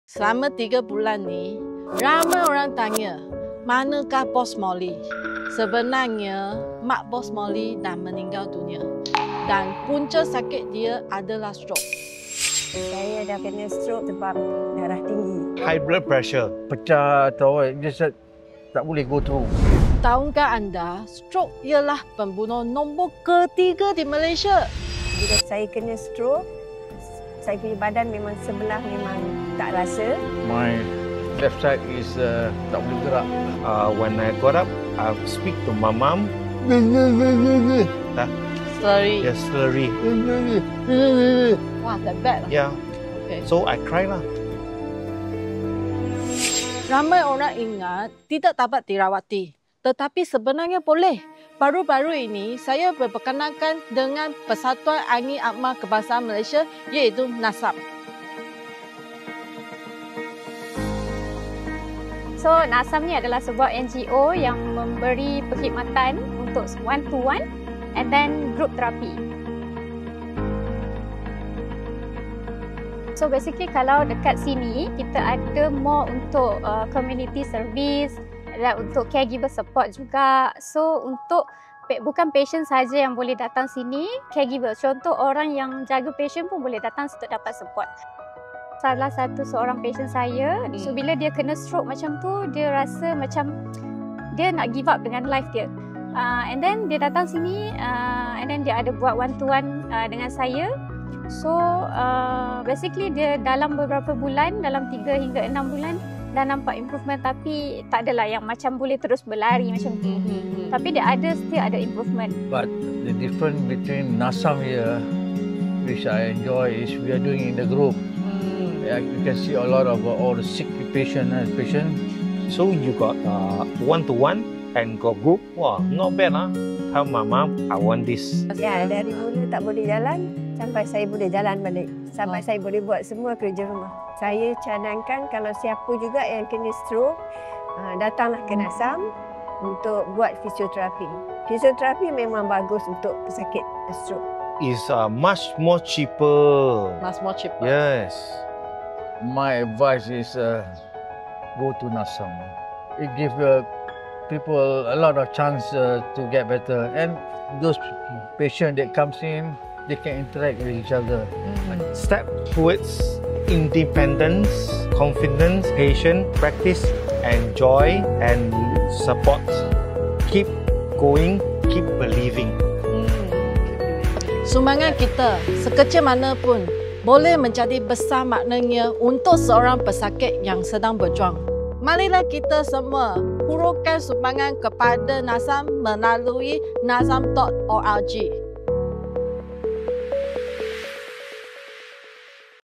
Selama 3 bulan ni, ramai orang tanya, manakah Bos Molly? Sebenarnya, mak Bos Molly dah meninggal dunia. Dan punca sakit dia adalah stroke. Saya dah kena stroke sebab darah tinggi. High blood pressure. Pecah atau dia tak boleh go through. Tahukah anda, stroke ialah pembunuh nombor ketiga di Malaysia. Bila saya kena stroke, saya punya badan memang sebelah memang tak rasa. My left side is tak boleh gerak. When I got up, I speak to my mom. Sorry. Yes, slurry. Wah, that bad lah. Yeah. Okay. So I cry lah. Ramai orang ingat tidak dapat dirawati. Tetapi sebenarnya boleh. Baru-baru ini, saya berperkenalkan dengan Persatuan Angin Akhmar Kebangsaan Malaysia iaitu NASAM. So, NASAM ni adalah sebuah NGO yang memberi perkhidmatan untuk one-to-one and then group terapi. So, basically kalau dekat sini, kita ada more untuk community service dan untuk caregiver support juga. So, untuk bukan patient saja yang boleh datang sini, caregiver. Contoh orang yang jaga patient pun boleh datang untuk dapat support. Salah satu seorang patient saya, so bila dia kena stroke macam tu, dia rasa macam dia nak give up dengan life dia. And then dia datang sini, and then dia ada buat one-to-one dengan saya. So basically dia dalam beberapa bulan, dalam 3 hingga 6 bulan dah nampak improvement, tapi tak adalah yang macam boleh terus berlari macam tu. Tapi dia still ada improvement. But the difference between NASAM here, which I enjoy, is we are doing in the group. You can see a lot of all the sick patient. So you got one-to-one and got group. Wow, not bad lah. Tell my mom, I want this. Ya, dari mula tak boleh jalan sampai saya boleh jalan balik. Sampai saya boleh buat semua kerja rumah. Saya canangkan kalau siapa juga yang kena stroke, datanglah ke NASAM untuk buat fisioterapi. Fisioterapi memang bagus untuk pesakit stroke. It's much more cheaper. Much more cheaper. Yes. My advice is go to NASAM. It gives people a lot of chance to get better, and those patients that comes in, they can interact with each other. Step towards independence, confidence, patience, practice, and joy and support. Keep going, keep believing. Sumbangan kita, sekecil mana pun, boleh menjadi besar maknanya untuk seorang pesakit yang sedang berjuang. Marilah kita semua hurufkan sumbangan kepada NASAM melalui nasam.org.